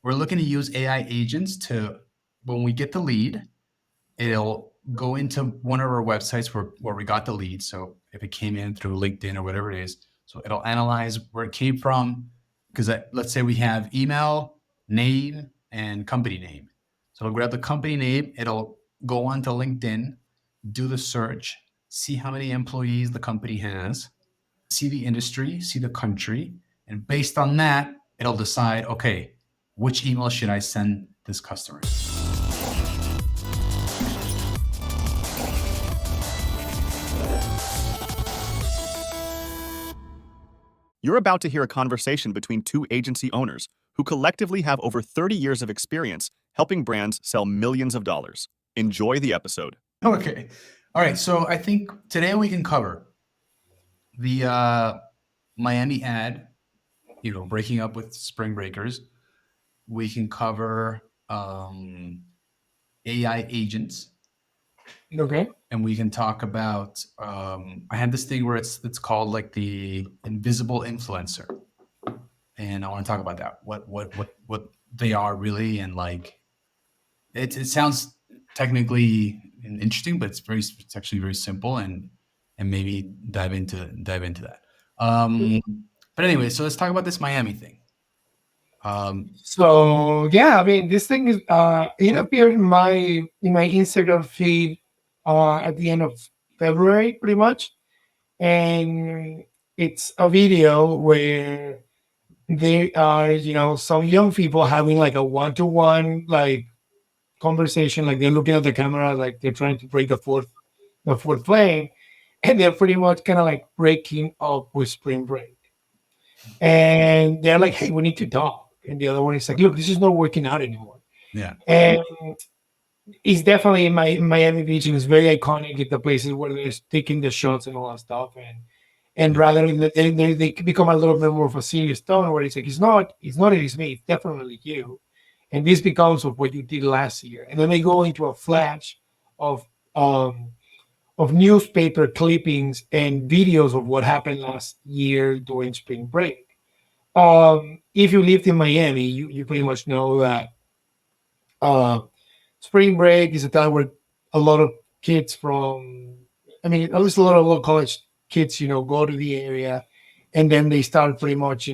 We're looking to use AI agents to, when we get the lead, it'll go into one of our websites where we got the lead. So if it came in through LinkedIn or whatever it is, so it'll analyze where it came from. Because let's say we have email, name, and company name. So it'll grab the company name, it'll go onto LinkedIn, do the search, see how many employees the company has, see the industry, see the country, and based on that, it'll decide, okay, which email should I send this customer? You're about to hear a conversation between two agency owners who collectively have over 30 years of experience helping brands sell millions of dollars. Enjoy the episode. Okay. All right. So I think today we can cover the Miami ad, breaking up with Spring Breakers. We can cover AI agents, Okay. and we can talk about. I had this thing where it's called like the invisible influencer, and I want to talk about that. What they are really, and like it sounds technically interesting, but it's actually very simple, and maybe dive into that. But anyway, so let's talk about this Miami thing. So yeah, I mean, this thing is it appeared in my Instagram feed at the end of February, pretty much, and it's a video where they are, some young people having like a one-to-one like conversation, like they're looking at the camera, like they're trying to break the fourth flame, and they're pretty much kind of like breaking up with Spring Break. And they're like, "Hey, we need to talk." And the other one is like, "Look, this is not working out anymore." Yeah. And it's definitely in Miami Beach. It was very iconic at the places where they're taking the shots and all that stuff. And rather than they become a little bit more of a serious tone where it's like, it's not it is me, it's definitely you. And this becomes of what you did last year. And then they go into a flash of um of newspaper clippings and videos of what happened last year during spring break. If you lived in Miami, you pretty much know that uh, spring break is a time where a lot of kids from, I mean, at least a lot of local college kids, go to the area, and then they start pretty much,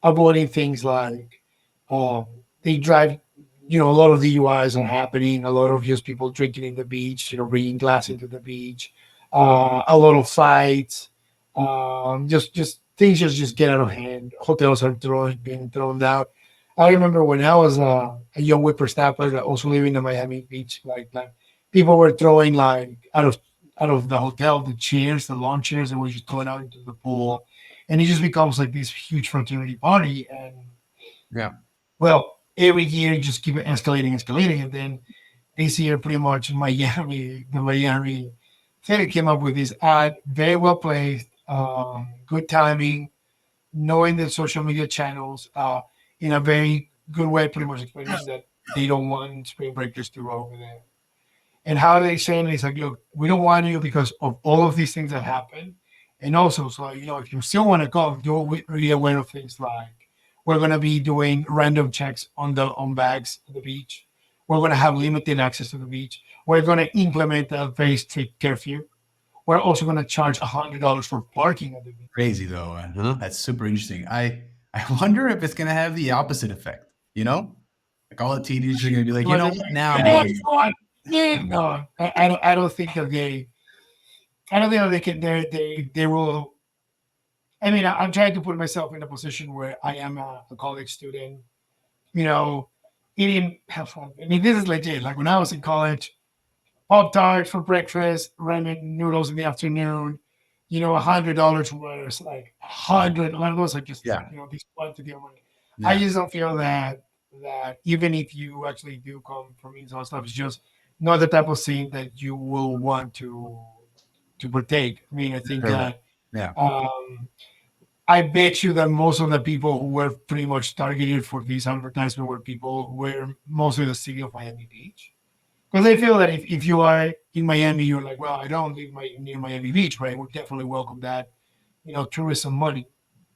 avoiding things like um, they drive. A lot of DUIs are happening. A lot of just people drinking in the beach, bringing glass into the beach. A lot of fights. Just things just get out of hand. Hotels are being thrown out. I remember when I was a young whippersnapper, also living in Miami Beach, like people were throwing like out of the hotel the chairs, the lawn chairs, and were just going out into the pool, and it just becomes like this huge fraternity party. And Yeah. well, every year you just keep it escalating, and then this year pretty much the Miami City came up with this ad, very well placed, good timing, knowing the social media channels in a very good way, pretty much explaining that they don't want spring breakers to go over there. And how are they saying it? It's like, look, we don't want you because of all of these things that happen. And also, so if you still want to go, you're really aware of things like we're going to be doing random checks on bags at the beach. We're going to have limited access to the beach. We're going to implement a very strict curfew. We're also going to charge $100 for parking at the beach. Crazy though. That's super interesting. I wonder if it's gonna have the opposite effect. Like all the teenagers are gonna be like, you know what? Now I'm Yeah, going. no, I don't think that I don't think that they can. They will. I mean, I'm trying to put myself in a position where I am a college student. You know, eating have fun. I mean, this is legit. Like when I was in college, Pop Tarts for breakfast, ramen noodles in the afternoon. $100 was like 100. A lot of those are just Yeah. these quantity of money. I Yeah. just don't feel that even if you actually do come from Israel stuff, it's just not the type of thing that you will want to partake. I mean, I think Correct. that Yeah. um, I bet you that most of the people who were pretty much targeted for this advertisement were people who were mostly the city of Miami Beach. Because I feel that if you are in Miami, you're like, well, I don't live near Miami Beach, right? We definitely welcome that, tourism money,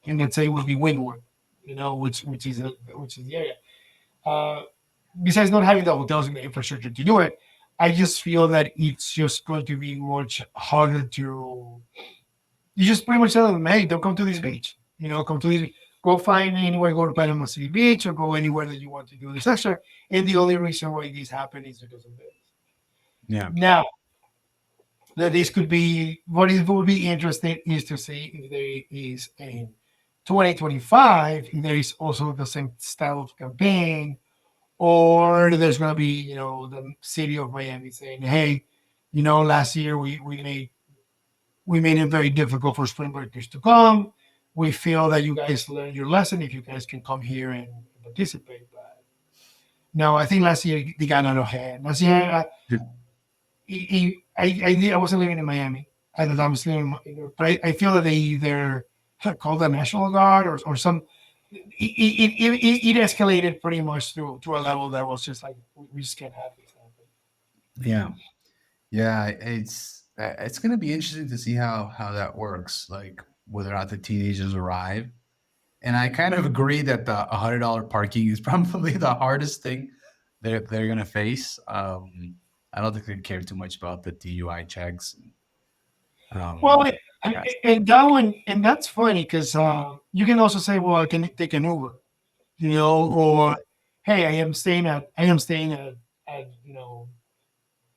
and let's say it would be Windward, which is the area. Uh, besides not having the hotels and the infrastructure to do it, I just feel that it's just going to be much harder to. You just pretty much tell them, hey, don't come to this beach. Come to this. Go find anywhere, go to Panama City Beach, or go anywhere that you want to do this extra. And the only reason why this happened is because of this. Yeah. Now, that this could be what it would be interesting is to see if there is in 2025, if there is also the same style of campaign, or there's going to be, the city of Miami saying, hey, last year we made it very difficult for spring breakers to come. We feel that you guys learned your lesson if you guys can come here and participate. But no, I think last year they got out of hand. Last year, I wasn't living in Miami. I was living, but I feel that they either called the National Guard or some. It escalated pretty much to a level that was just like we just can't have this happen. Yeah. Yeah, it's gonna be interesting to see how that works, like whether or not the teenagers arrive. And I kind of agree that the $100 parking is probably the hardest thing they're gonna face. I don't think they care too much about the DUI checks. Well, Yeah. and that one, and that's funny because you can also say, well, I can take an Uber, or hey, I am staying at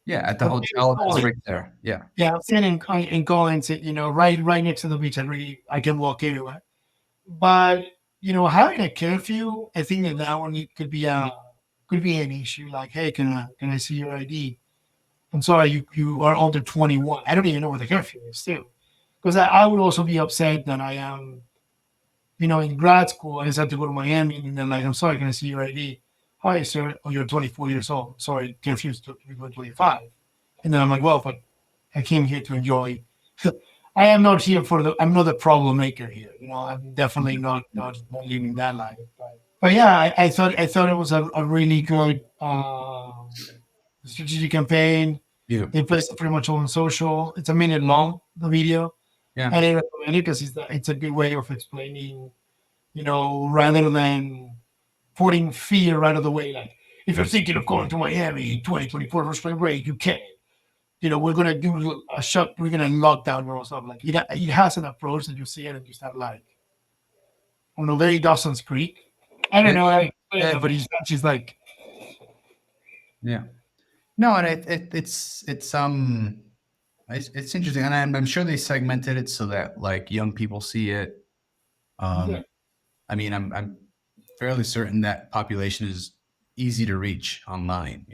Yeah, at the hotel that's right there. Yeah. yeah, I'm staying in Collins, right next to the beach. I can walk anywhere. But having a curfew, I think that one could be an issue. Like, hey, can I see your ID? I'm sorry, you are under 21. I don't even know what the curfew is still, because I would also be upset that I am, in grad school. I just have to go to Miami, and then like, I'm sorry, can I see your ID? Hi, sir. Oh, you're 24 years old. Sorry, curfew's to 25. And then I'm like, well, but I came here to enjoy. I am not here I'm not the problem maker here. I'm definitely not living that life. But yeah, I thought it was a really good strategic campaign. Yeah. They placed it pretty much all on social. It's a minute long, the video. Yeah. And I recommend it because it's a good way of explaining, rather than putting fear right of the way. Like, if you're thinking of going to Miami in 2024 for spring break, you can't. We're going to do a shut, we're going to lock down or something. Like, it has an approach that you see it and you start like, very Dawson's Creek. I don't know, but it's just like, Yeah. No, and it's interesting, and I'm sure they segmented it so that like young people see it. Yeah. I mean, I'm fairly certain that population is easy to reach online.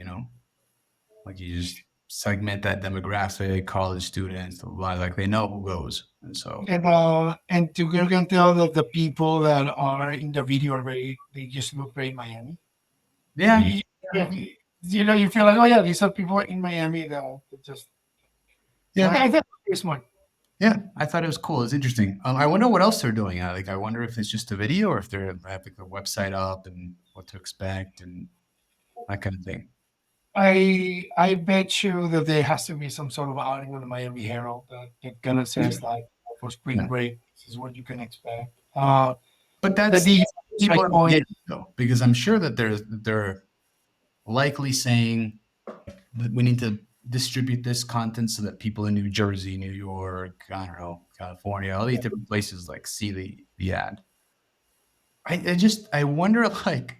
Like you just segment that demographic, college students, like they know who goes, and so and you can tell that the people that are in the video already, they just look very Miami. yeah. You feel like, oh yeah, these are people in Miami that just Yeah. I think it's smart. Yeah, I thought it was cool. It's interesting. I wonder what else they're doing. I wonder if it's just a video or if they're having the website up and what to expect and that kind of thing. I bet you that there has to be some sort of outing on the Miami Herald that it kind of says like for spring Yeah. break, this is what you can expect. But that's the people like, are oh, yeah. getting it, though, because I'm sure that they're likely saying that we need to distribute this content so that people in New Jersey, New York, I don't know, California, all these different places like see the ad. I wonder like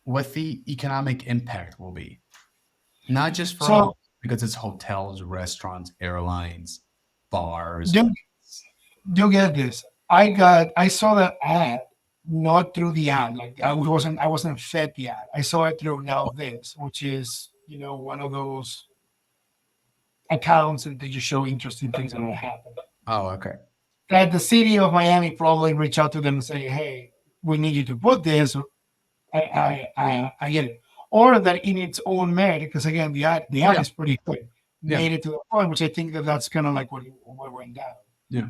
what the economic impact will be. Not just for So- because it's hotels, restaurants, airlines, bars. You get this. I saw the ad not through the ad. Like I wasn't fed the ad. I saw it through Now This, which is one of those accounts that they just show interesting things that will happen. Oh, okay. That the city of Miami probably reach out to them and say, "Hey, we need you to put this." I get it. Or that in its own merit, because again, the ad Yeah. is pretty quick. Yeah. Made it to the point, which I think that's kind of like what went down. Yeah.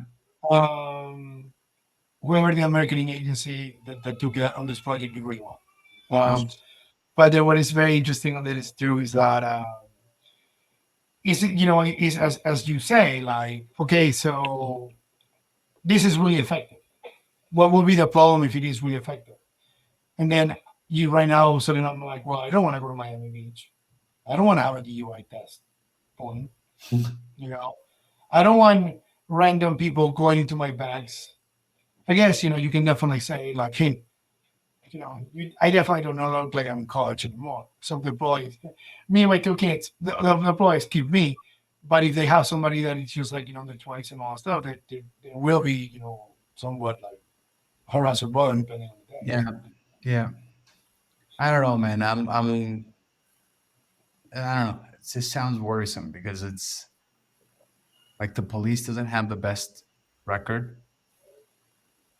Whoever the marketing agency that took that on this project did really well. But then what is very interesting on this too is that is as you say, like, okay, so this is really effective. What will be the problem if it is really effective? And then you right now, all of a sudden I'm like, well, I don't want to go to Miami Beach. I don't want to have a DUI test. Point. You know, I don't want random people going into my bags. I guess, you can definitely say, like, hey, I definitely don't look like I'm in college anymore. Some of the boys, me and my two kids, the boys keep me. But if they have somebody that is just like, their 20s and all that stuff, they will be, somewhat like harassable depending on the day. Yeah. Yeah. I don't know, man. I don't know. It just sounds worrisome because it's like the police doesn't have the best record,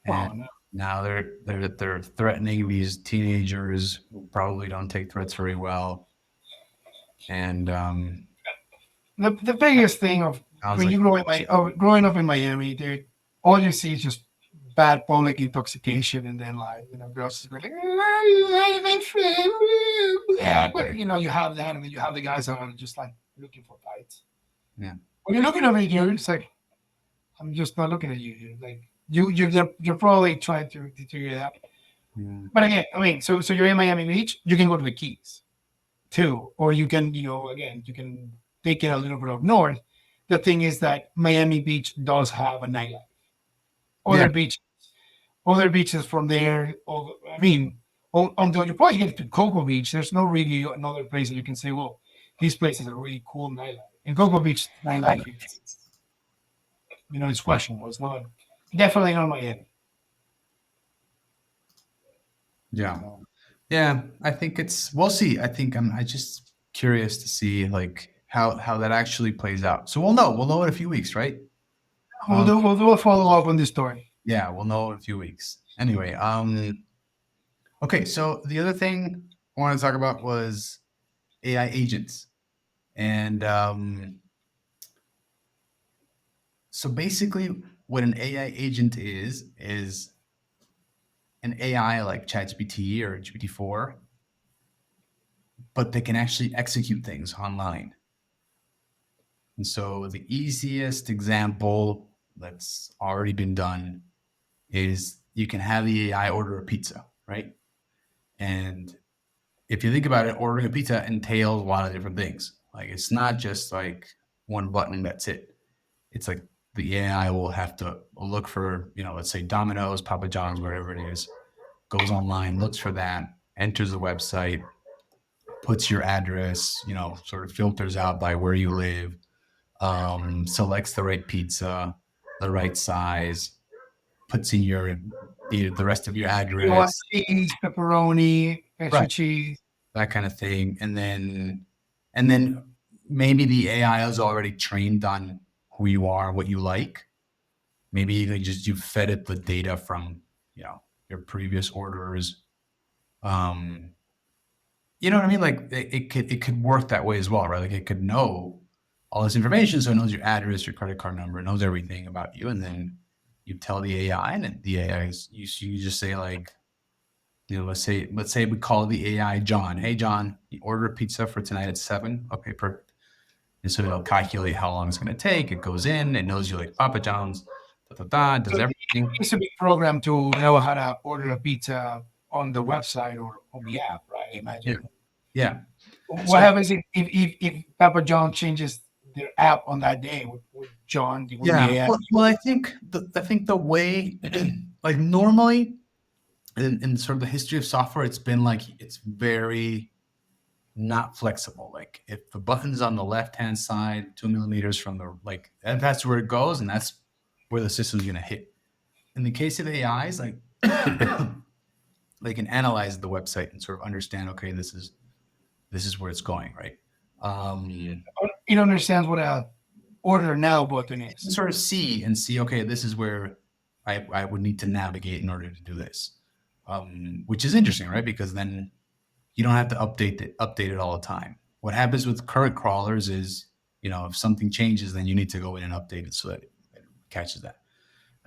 Well, and no. now they're threatening these teenagers who probably don't take threats very well. And The biggest thing of I was when like, you growing up in Miami, dude, all you see is just bad public intoxication, and then like girls just go like, yeah, but you have that, and then you have the guys that are just like looking for fights. yeah, When you're looking at me, dude, it's like I'm just not looking at you, dude. Like you're probably trying to figure it out. yeah, But again, I mean, so you're in Miami Beach, you can go to the Keys too, or you can, again, you can take it a little bit up north. The thing is that Miami Beach does have a nightlife. yeah, Other beaches, other beaches from there. I mean, you probably get to Cocoa Beach. There's no really another place that you can say, well, these places are really cool nightlife. In Cocoa Beach, nightlife, it's questionable. It's not definitely not Miami. yeah. Yeah, I think it's. We'll see. I think I just curious to see like how that actually plays out. So we'll know. We'll know in a few weeks, right? Um, We'll do a follow up on this story. yeah, we'll know in a few weeks. Anyway, okay. So the other thing I wanted to talk about was AI agents, and so basically, what an AI agent is an AI like ChatGPT or GPT-4, but they can actually execute things online. And so the easiest example that's already been done is you can have the AI order a pizza, right? And if you think about it, ordering a pizza entails a lot of different things. Like it's not just like one button, that's it. It's like the AI will have to look for, let's say Domino's, Papa John's, wherever it is, goes online, looks for that, enters the website, puts your address, sort of filters out by where you live, selects the right pizza, the right size, puts in the rest of your You want address, cheese, pepperoni, extra right, cheese. that kind of thing, and then maybe the AI is already trained on who you are, what you like. Maybe you fed it the data from your previous orders. Um, you know what I mean? Like it could work that way as well, right? Like it could know all this information, so it knows your address, your credit card number, it knows everything about you, and then you tell the AI, and the AI you just say like, let's say we call the AI John. Hey John, you order a pizza for tonight at 7. Okay, perfect. And so it'll calculate how long it's going to take. It goes in, it knows you like Papa John's, does So it everything. needs to be programmed to know how to order a pizza on the website or on the app, right? I Yeah, imagine. yeah. What So happens if Papa John changes their app on that day with John with yeah, the AI? well, I think the way like normally in sort of the history of software, it's been like it's very not flexible. Like if the button's on the left hand side, 2 millimeters from the like, that's where it goes, and that's where the system's gonna hit. In the case of AIs, like they can analyze the website and sort of understand, okay, this is where it's going, right? It understands what a order now button is. Sort of see, okay, this is where I would need to navigate in order to do this, which is interesting, right? Because then you don't have to update it all the time. What happens with current crawlers is, if something changes, then you need to go in and update it so that it catches that.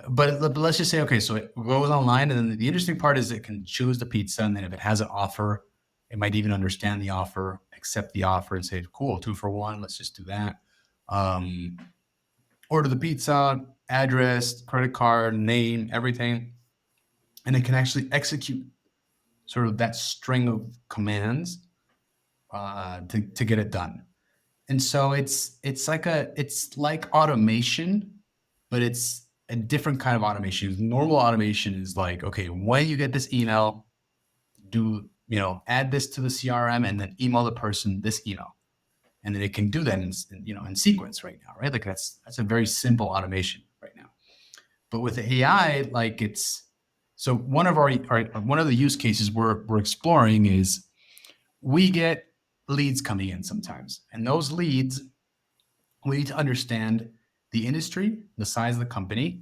But let's just say, okay, so it goes online, and then the interesting part is it can choose the pizza, and then if it has an offer, it might even understand the offer, accept the offer, and say, cool, 2 for 1, let's just do that. Um, Order the pizza, address, credit card, name, everything, and it can actually execute sort of that string of commands to get it done. And so it's like automation, but it's a different kind of automation. Normal automation is like, okay, when you get this email, add this to the CRM and then email the person this email. And then it can do that in sequence right now, right? Like that's a very simple automation right now. But with AI, like so one of one of the use cases we're exploring is we get leads coming in sometimes, and those leads, we need to understand the industry, the size of the company,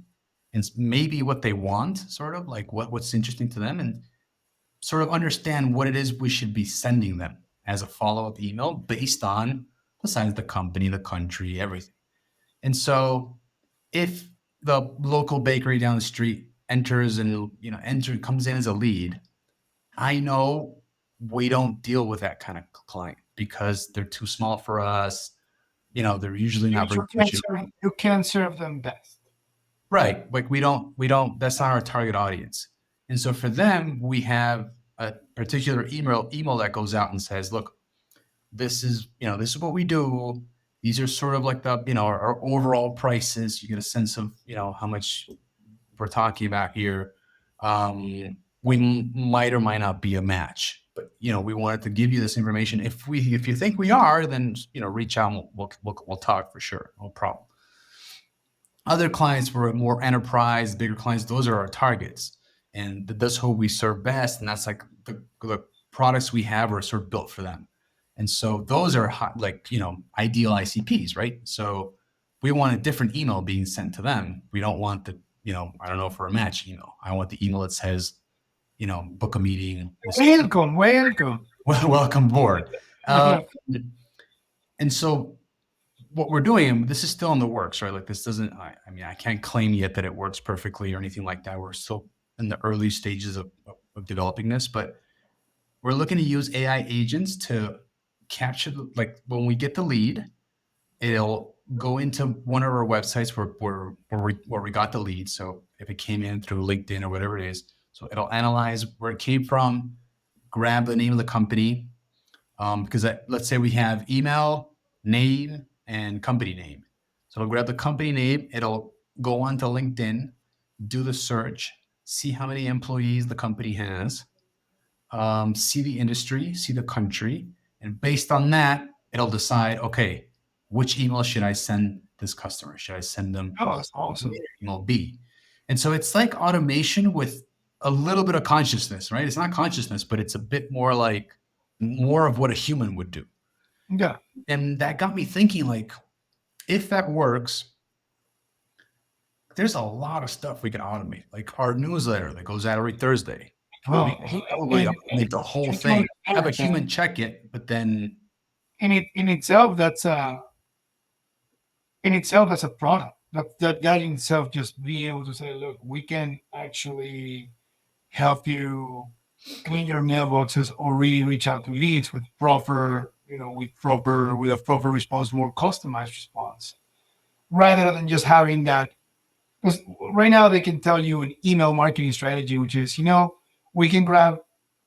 and maybe what they want, sort of like what's interesting to them, and sort of understand what it is we should be sending them as a follow-up email based on the size of the company, the country, everything. And so if the local bakery down the street comes in as a lead, I know we don't deal with that kind of client because they're too small for us. They're usually not very You can serve them best. right. Like we don't, that's not our target audience. And so for them, we have a particular email that goes out and says, look, this is what we do. These are sort of like our overall prices. You get a sense of, how much we're talking about here. We might or might not be a match, but we wanted to give you this information. If you think we are, then reach out and we'll talk for sure. No problem. Other clients were more enterprise, bigger clients. Those are our targets, and that's who we serve best. And that's like the products we have are sort of built for them. And so those are ideal ICPs, right? So we want a different email being sent to them. We don't want the, I don't know, for a match email. I want the email that says, book a meeting. Welcome. Welcome aboard. And so what we're doing, and this is still in the works, right? Like this doesn't, I can't claim yet that it works perfectly or anything like that. We're still in the early stages of developing this, but we're looking to use AI agents to capture, when we get the lead, it'll go into one of our websites where we got the lead. So if it came in through LinkedIn or whatever it is, so it'll analyze where it came from, grab the name of the company, because let's say we have email, name, and company name. So it'll grab the company name, it'll go onto LinkedIn, do the search, see how many employees the company has, see the industry, see the country, and based on that, it'll decide, okay, which email should I send this customer? Should I send them that's awesome. email B? And so it's like automation with a little bit of consciousness, right? It's not consciousness, but it's a bit more of what a human would do. Yeah. And that got me thinking, like, if that works, there's a lot of stuff we can automate, like our newsletter that goes out every Thursday. Probably automate the whole thing. Have a human check it, but then in itself, that's a product. That in itself, just being able to say, look, we can actually help you clean your mailboxes or really reach out to leads with proper response, more customized response, rather than just having that. Because right now they can tell you an email marketing strategy, which is, we can grab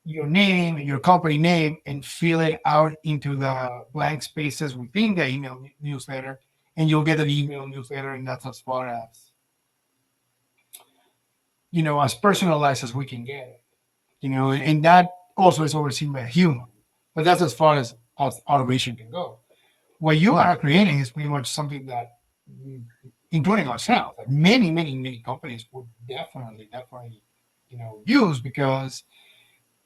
your name, your company name, and fill it out into the blank spaces within the email newsletter, and you'll get an email newsletter, and that's as far as, as personalized as we can get it, and that also is overseen by a human. But that's as far as automation can go. What you are creating is pretty much something that, including ourselves, that many companies would definitely, use, because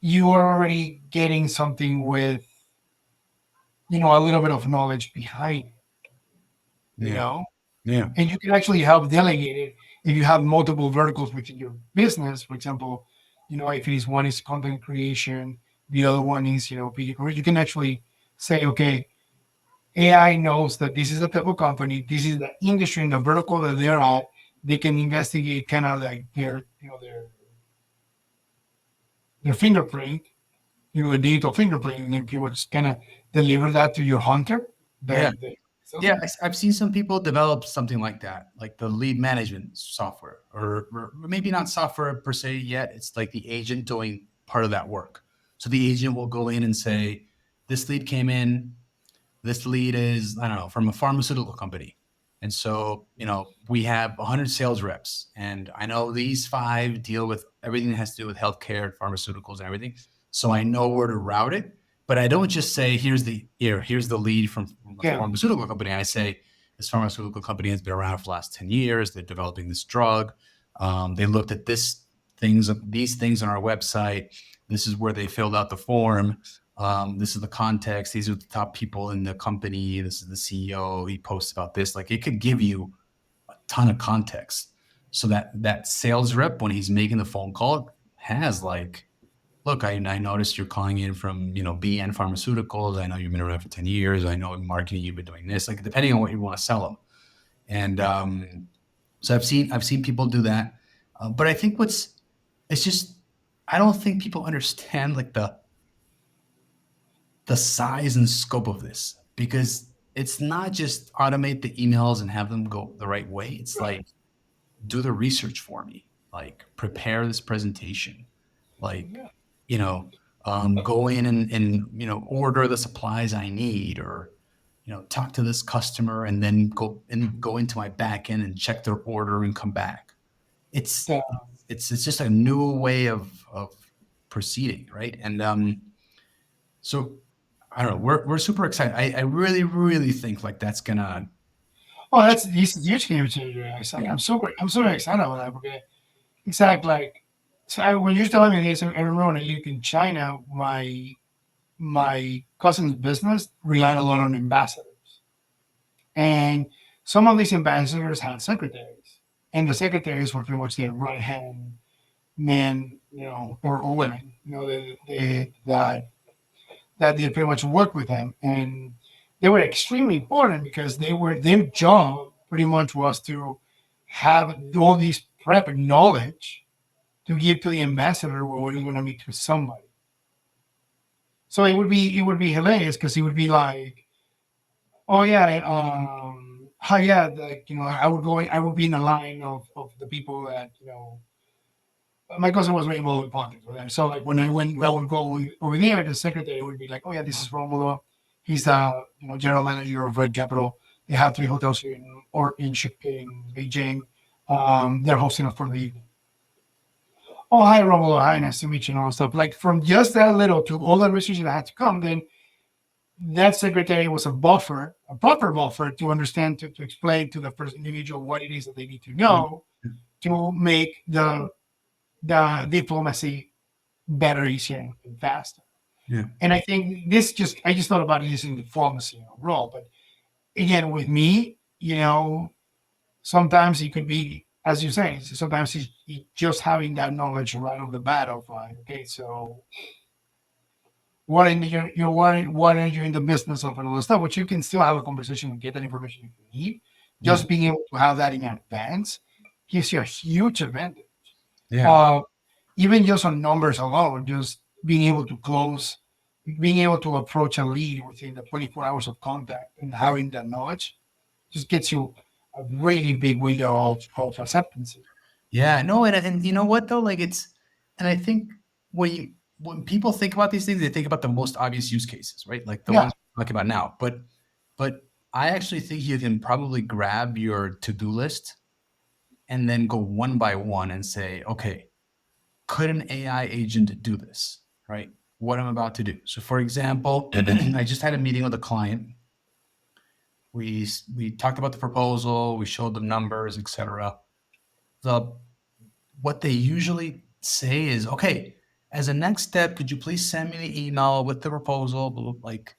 you are already getting something with, a little bit of knowledge behind it, Yeah. And you can actually help delegate it if you have multiple verticals within your business. For example, if it is one is content creation, the other one is, video, you can actually say, okay, AI knows that this is a type of company, this is the industry and the vertical that they're at. They can investigate kind of like their fingerprint, a digital fingerprint, and then people just kind of deliver that to your hunter. I've seen some people develop something like that, like the lead management software, or maybe not software per se yet. It's like the agent doing part of that work. So the agent will go in and say, this lead came in. This lead is, I don't know, from a pharmaceutical company. And so, we have 100 sales reps, and I know these 5 deal with everything that has to do with healthcare, pharmaceuticals, and everything. So I know where to route it, but I don't just say, here's the lead from a Yeah. pharmaceutical company. I say, this pharmaceutical company has been around for the last 10 years. They're developing this drug. They looked at these things on our website. This is where they filled out the form. This is the context. These are the top people in the company. This is the CEO. He posts about this. Like, it could give you a ton of context, so that sales rep, when he's making the phone call, has like, look, I noticed you're calling in from, BN Pharmaceuticals. I know you've been around for 10 years. I know in marketing you've been doing this. Like, depending on what you want to sell them. And so I've seen people do that. But I think I don't think people understand like the size and scope of this, because it's not just automate the emails and have them go the right way. It's like, do the research for me, like prepare this presentation, like, go in and order the supplies I need, or, talk to this customer and then go into my back end and check their order and come back. It's, Yeah. it's just a new way of proceeding. Right. And, so I don't know. We're super excited. I really, really think like that's gonna. Oh, this is huge game changer. I'm super excited about that because exactly like when you're telling me this, I remember when I lived in China, my cousin's business relied a lot on ambassadors, and some of these ambassadors had secretaries, and the secretaries were pretty much their right hand men, or women, that they pretty much work with him, and they were extremely important because their job pretty much was to have all these prep and knowledge to give to the ambassador when we're going to meet with somebody. So it would be hilarious because he would be like, oh yeah, oh yeah, I would be in the line of the people that my cousin was very involved with politics with them. So like when I would go over there, the secretary would be like, "Oh yeah, this is Romulo. He's the general manager of Red Capital. They have 3 hotels here in Beijing. They're hosting us for the evening. Oh hi Romulo, hi, nice to meet you and all that stuff. Like from just that little to all the research that had to come, then that secretary was a proper buffer to understand to explain to the first individual what it is that they need to know to make the diplomacy better, easier, and faster. Yeah. And I think I just thought about it using diplomacy role. But again, with me, sometimes it could be, as you say, sometimes it's just having that knowledge right off the bat of like, okay, so what are you in the business of and all this stuff, which you can still have a conversation and get that information you need. Just being able to have that in advance gives you a huge advantage. Yeah. Even just on numbers alone, just being able to approach a lead within the 24 hours of contact and having that knowledge just gets you a really big window of acceptance. Yeah. No. And you know what though? Like and I think when people think about these things, they think about the most obvious use cases, right? Like the Yeah. ones we're talking about now. But I actually think you can probably grab your to-do list and then go one by one and say, okay, could an AI agent do this? Right? What I'm about to do. So for example, I just had a meeting with a client. We talked about the proposal, we showed them numbers, etc. What they usually say is, okay, as a next step, could you please send me the email with the proposal? Blah, blah, blah, like,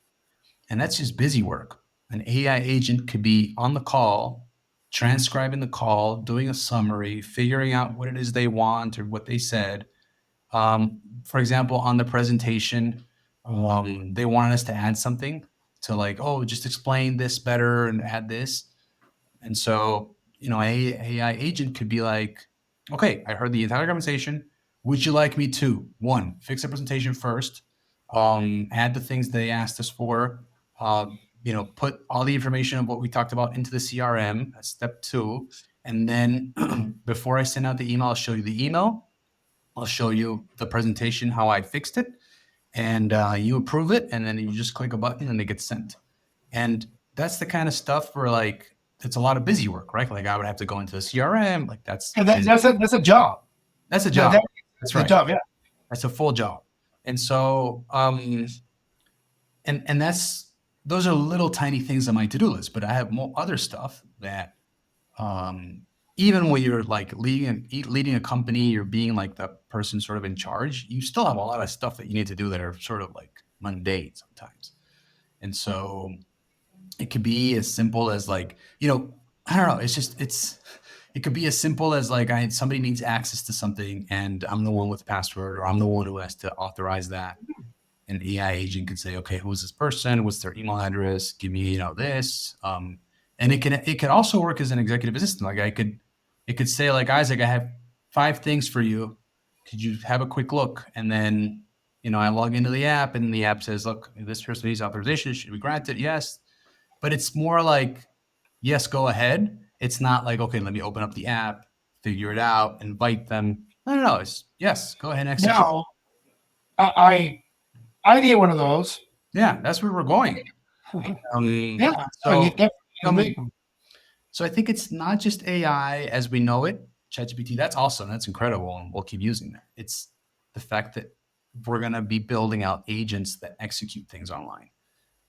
and that's just busy work. An AI agent could be on the call, transcribing the call, doing a summary, figuring out what it is they want or what they said. For example, on the presentation, they wanted us to add something to like, oh, just explain this better and add this. And so, AI agent could be like, okay, I heard the entire conversation. Would you like me to, 1, fix the presentation first, add the things they asked us for, put all the information of what we talked about into the CRM, that's step 2. And then before I send out the email, I'll show you the email. I'll show you the presentation, how I fixed it. and you approve it, and then you just click a button and it gets sent. And that's the kind of stuff where like it's a lot of busy work, right? Like I would have to go into the CRM, like that's And busy. that's a job. That's a That- job. that- That's that's a right. job. Yeah. That's a full job. And so and that's those are little tiny things on my to-do list, but I have more other stuff that even when you're like leading a company, you're being like the person sort of in charge, you still have a lot of stuff that you need to do that are sort of like mundane sometimes. And so it could be as simple as like, I don't know, it could be as simple as like somebody needs access to something and I'm the one with the password, or I'm the one who has to authorize that. An AI agent could say, okay, who's this person? What's their email address? Give me, this. And it can also work as an executive assistant. Like it could say like, Isaac, I have 5 things for you. Could you have a quick look? And then, I log into the app and the app says, look, this person needs authorization. Should we grant it? Yes. But it's more like, yes, go ahead. It's not like, okay, let me open up the app, figure it out, invite them. No. It's yes, go ahead and execute. Now, I did one of those. Yeah, that's where we're going. Yeah. So, you definitely make them. so I think it's not just AI as we know it. ChatGPT, that's awesome. That's incredible. And we'll keep using that. It's the fact that we're going to be building out agents that execute things online.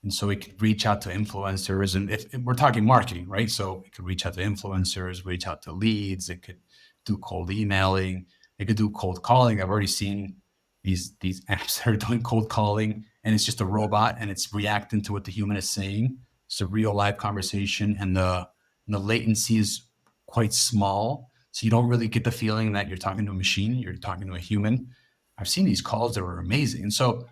And so it could reach out to influencers. And if we're talking marketing, right? So it could reach out to influencers, reach out to leads. It could do cold emailing. It could do cold calling. I've already seen these apps that are doing cold calling, and it's just a robot and it's reacting to what the human is saying. It's a real live conversation, and the latency is quite small. So you don't really get the feeling that you're talking to a machine, you're talking to a human. I've seen these calls that were amazing. And so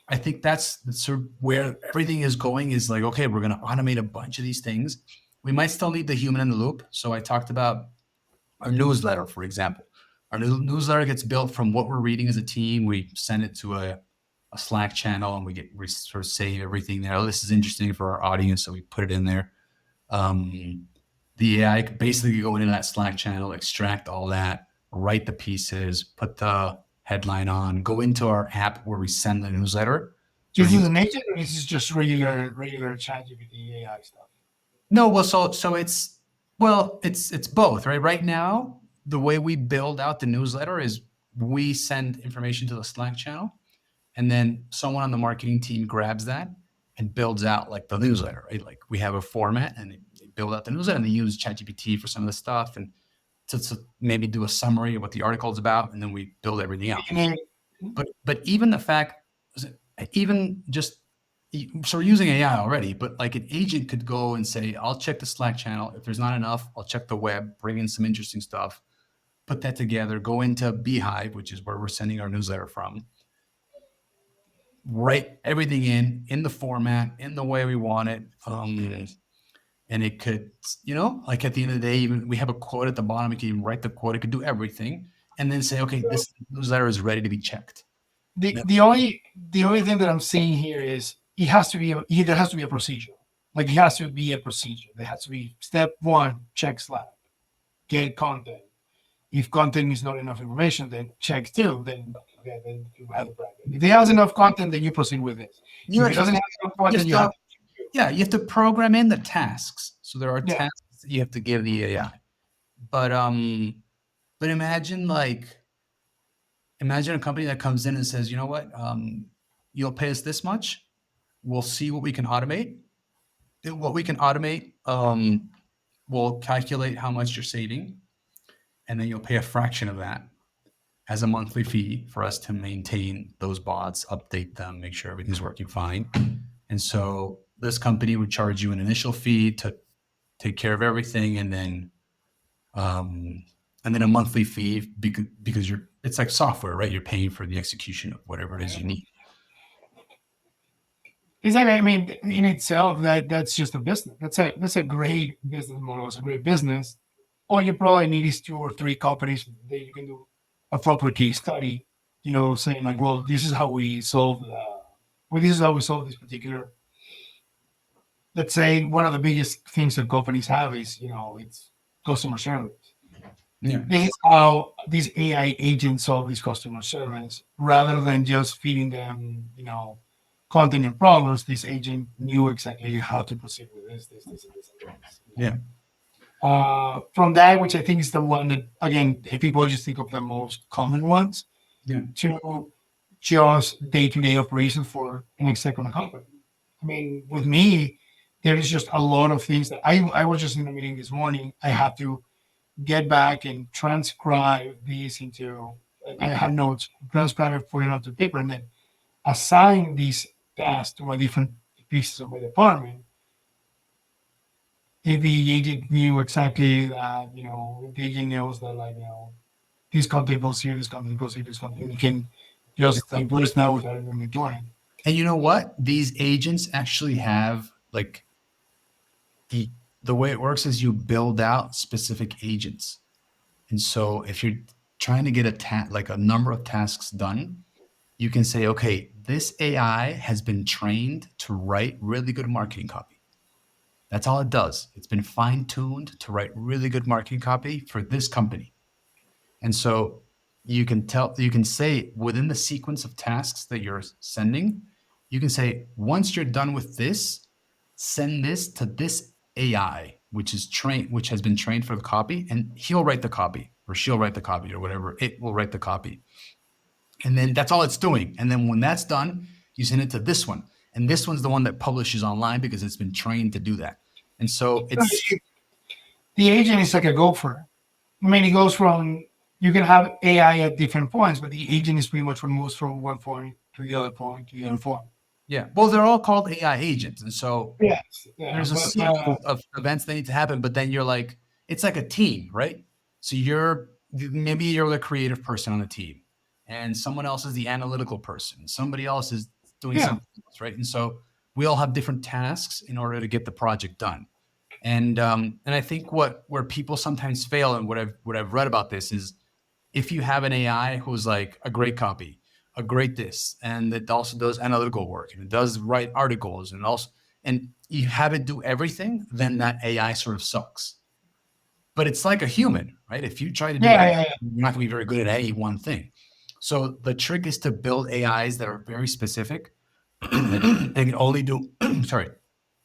I think that's sort of where everything is going, is like, okay, we're going to automate a bunch of these things. We might still need the human in the loop. So I talked about our newsletter, for example. Our newsletter gets built from what we're reading as a team. We send it to a Slack channel, and we sort of save everything there. Oh, this is interesting for our audience, so we put it in there. The AI could basically go into that Slack channel, extract all that, write the pieces, put the headline on, go into our app where we send the newsletter. This is an agent, or this is just regular ChatGPT AI stuff? No, well, so it's both, right? Right now, the way we build out the newsletter is we send information to the Slack channel, and then someone on the marketing team grabs that and builds out like the newsletter, right? Like we have a format, and they build out the newsletter, and they use ChatGPT for some of the stuff, and to maybe do a summary of what the article is about, and then we build everything out. But even the fact, even just, so we're using AI already, but like an agent could go and say, I'll check the Slack channel. If there's not enough, I'll check the web, bring in some interesting stuff, put that together, go into Beehive, which is where we're sending our newsletter from, write everything in the format, in the way we want it. And it could, like at the end of the day, even we have a quote at the bottom. It can even write the quote. It could do everything, and then say, okay, this newsletter is ready to be checked. The only thing that I'm seeing here is there has to be a procedure. Like, it has to be a procedure. There has to be step 1, check Slack, get content. If content is not enough information, then check 2. Then you have a bracket. If it has enough content, then you proceed with this. If it doesn't have enough content, you have to. Yeah, you have to program in the tasks. So there are Yeah. tasks that you have to give the AI. But imagine a company that comes in and says, you know what, you'll pay us this much. We'll see what we can automate. What we can automate, we'll calculate how much you're saving, and then you'll pay a fraction of that as a monthly fee for us to maintain those bots, update them, make sure everything's working fine. And so this company would charge you an initial fee to take care of everything, and then a monthly fee because it's like software, right? You're paying for the execution of whatever it is you need. Exactly. I mean, in itself, that's just a business. That's a great business model. It's a great business. All you probably need is 2 or 3 companies that you can do a proper case study. Saying like, well, this is how we solve. This is how we solve this particular. Let's say one of the biggest things that companies have is, it's customer service. Yeah. This is how these AI agents solve these customer service rather than just feeding them, content and problems. This agent knew exactly how to proceed with this, and this, and this. Yeah. From that, which I think is the one that, again, if people just think of the most common ones, Yeah. to just day-to-day operations for an executive company. I mean, with me, there is just a lot of things that I was just in a meeting this morning. I have to get back and transcribe these into, I have notes, transcribe it, put it onto paper, and then assign these tasks to my different pieces of my department. If the agent knew exactly that, the agent knows that, like, this content goes here, this content goes here, this content, you can just like let us know without even doing. And you know what? These agents actually have like the way it works is you build out specific agents. And so if you're trying to get like a number of tasks done, you can say, okay, this AI has been trained to write really good marketing copy. That's all it does. It's been fine-tuned to write really good marketing copy for this company. And so you can say within the sequence of tasks that you're sending, you can say, once you're done with this, send this to this AI, which has been trained for the copy, and he'll write the copy, or she'll write the copy, or whatever. It will write the copy. And then that's all it's doing. And then when that's done, you send it to this one. And this one's the one that publishes online because it's been trained to do that. And so the agent is like a gopher. I mean, it goes from, you can have AI at different points, but the agent is pretty much moves from one point to the other point to the other point. yeah, well, they're all called AI agents. And so Yes, there's a sequence of events that need to happen, but then you're like, it's like a team, right? So maybe you're the creative person on the team, and someone else is the analytical person. Somebody else is doing something else, right? And so we all have different tasks in order to get the project done. And I think where people sometimes fail, and what I've read about this is, if you have an AI who's like a great copy, a great this, and it also does analytical work, and it does write articles, and you have it do everything, then that AI sort of sucks. But it's like a human, right? If you try to do it, you're not going to be very good at any one thing. So the trick is to build AIs that are very specific. They can only do, sorry,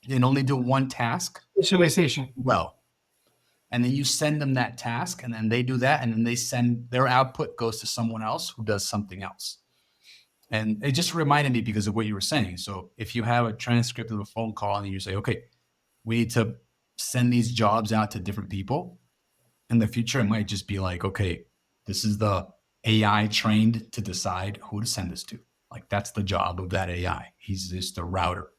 they can only do one task visualization. well. And then you send them that task, and then they do that, and then their output goes to someone else who does something else. And it just reminded me because of what you were saying. So if you have a transcript of a phone call and you say, okay, we need to send these jobs out to different people, in the future, it might just be like, okay, this is the AI trained to decide who to send this to. Like, that's the job of that AI. He's just a router.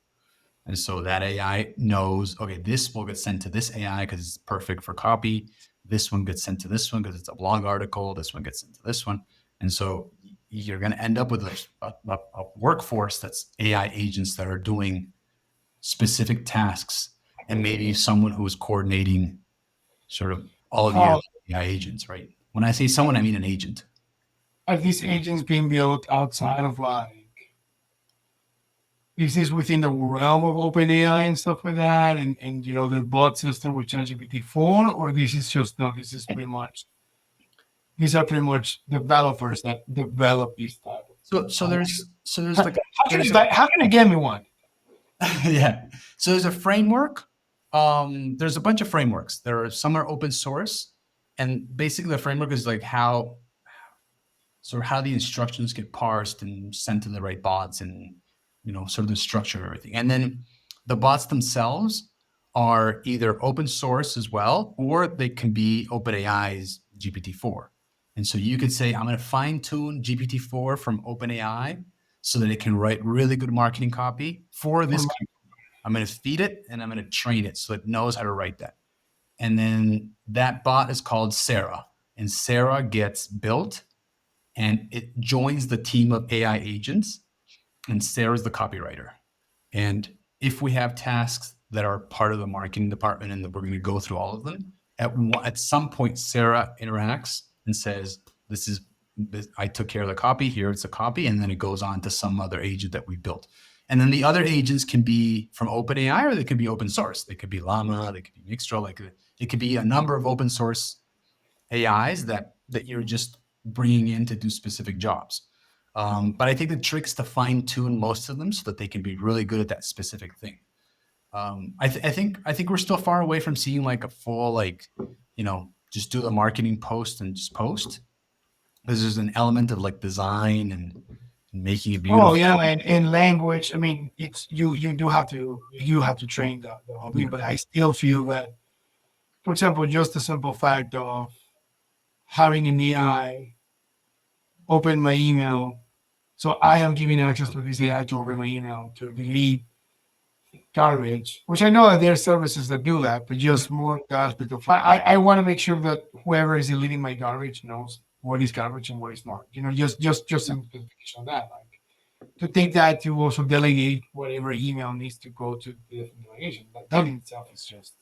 And so that AI knows, okay, this will get sent to this AI because it's perfect for copy. This one gets sent to this one because it's a blog article. This one gets sent to this one. And so you're going to end up with a workforce that's AI agents that are doing specific tasks, and maybe someone who is coordinating sort of all of the AI agents, right? When I say someone, I mean an agent. Are these agents being built outside of, like, is this within the realm of OpenAI and stuff like that, and the bot system with ChatGPT-4, or this is pretty much, these are pretty much developers that develop these type of. So there's like, how can I get me one? yeah. So there's a framework. There's a bunch of frameworks. Some are open source, and basically the framework is like how the instructions get parsed and sent to the right bots, and sort of the structure of everything. And then the bots themselves are either open source as well, or they can be OpenAI's GPT-4. And so you could say, I'm going to fine tune GPT-4 from OpenAI so that it can write really good marketing copy for this company. I'm going to feed it and I'm going to train it so it knows how to write that. And then that bot is called Sarah, and Sarah gets built and it joins the team of AI agents, and Sarah's the copywriter. And if we have tasks that are part of the marketing department and that we're going to go through all of them, at some point, Sarah interacts and says, I took care of the copy, here it's a copy, and then it goes on to some other agent that we built. And then the other agents can be from OpenAI, or they could be open source. They could be Llama, they could be Mixtral, it could be a number of open source AIs that you're just bringing in to do specific jobs. But I think the trick is to fine tune most of them so that they can be really good at that specific thing. I think we're still far away from seeing like a full, like, just do the marketing post and just post, because there's an element of like design and making it beautiful. Oh yeah, and language. I mean, it's you do have to train the hobby, but I still feel that, for example, just the simple fact of having an AI open my email, so I am giving access to this AI to open my email to delete garbage, which I know that there are services that do that, but just more guys, because I want to make sure that whoever is deleting my garbage knows what is garbage and what is not. Just simplification on that. Like, to take that to also delegate whatever email needs to go to the different delegation. That in itself is just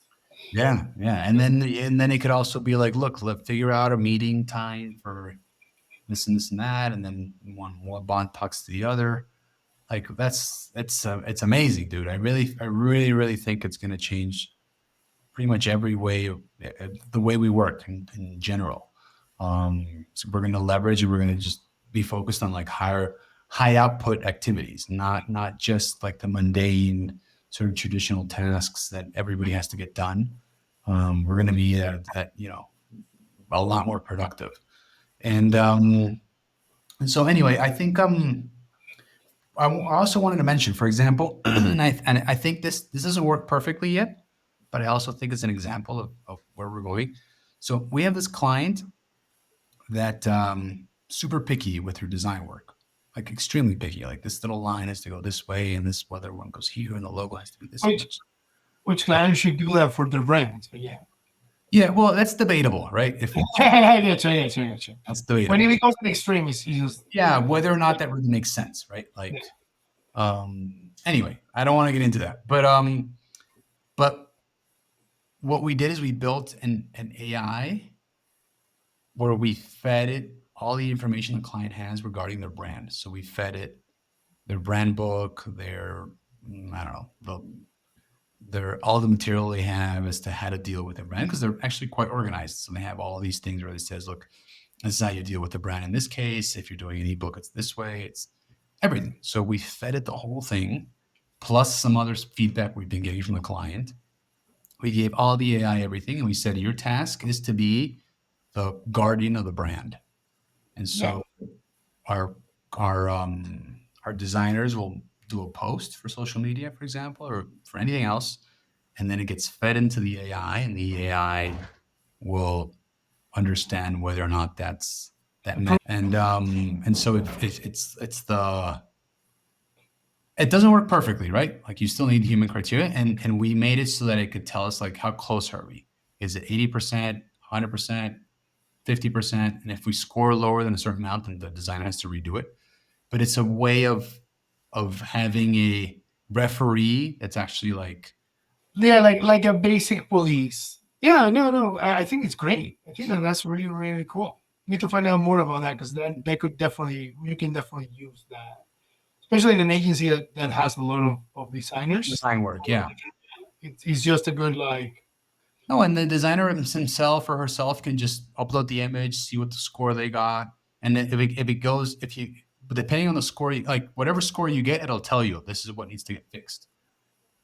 Yeah, and then it could also be like, look, let's figure out a meeting time for this and this and that, and then one bond talks to the other. Like it's amazing, dude. I really think it's going to change pretty much every way, the way we work in general. So we're going to leverage, and we're going to just be focused on like high output activities, not just like the mundane sort of traditional tasks that everybody has to get done. We're going to be at a lot more productive. And so anyway, I think I also wanted to mention, for example, and I think this doesn't work perfectly yet, but I also think it's an example of where we're going. So we have this client that super picky with her design work, like extremely picky. Like this little line has to go this way, and this other one goes here, and the logo has to be this. Which clients should do that for their brands? But yeah. Yeah, well, that's debatable, right? If That's that's debatable. When it becomes an extreme, it's just whether or not that really makes sense, right? Like, anyway, I don't want to get into that, but what we did is we built an AI where we fed it all the information the client has regarding their brand. So we fed it their brand book, their all the material they have as to how to deal with their brand, because they're actually quite organized. So they have all these things where it says, look, this is how you deal with the brand in this case. If you're doing an ebook, it's this way. It's everything. So we fed it the whole thing, plus some other feedback we've been getting from the client. We gave all the AI everything, and we said, your task is to be the guardian of the brand. And so our designers will do a post for social media, for example, or for anything else, and then it gets fed into the AI, and the AI will understand whether or not that's that. And so it doesn't work perfectly, right? Like you still need human criteria, and we made it so that it could tell us like how close are we? Is it 80%, 100%, 50%? And if we score lower than a certain amount, then the designer has to redo it. But it's a way of having a referee that's actually like like a basic police. Yeah, no, I think it's great. I think that's really, really cool. Need to find out more about that, because then you can definitely use that, especially in an agency that has a lot of designers. Design work, yeah. It's just a good like. No, and the designer himself or herself can just upload the image, see what the score they got, and then but depending on the score, like whatever score you get, it'll tell you this is what needs to get fixed.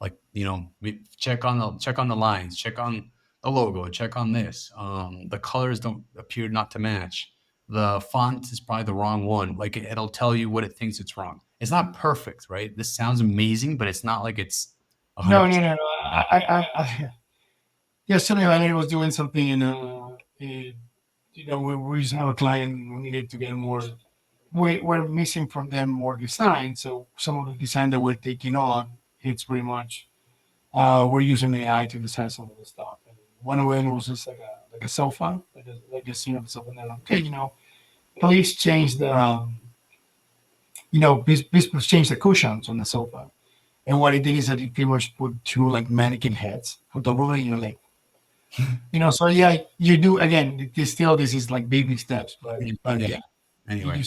Like, we check on the lines, check on the logo, check on this. The colors don't appear not to match. The font is probably the wrong one. Like it'll tell you what it thinks it's wrong. It's not perfect, right? This sounds amazing, but it's not like it's 100%. No. I yesterday I was doing something we used to have a client who needed to get more. We're missing from them more design. So some of the design that we're taking on, it's pretty much we're using AI to design some of the stuff. And one of them was just like a sofa, like a scene of a sofa. And they're like, okay, please change the please change the cushions on the sofa. And what it did is that it pretty much put two like mannequin heads on top of it. So yeah, you do again. This is like baby steps, but Yeah. Anyway,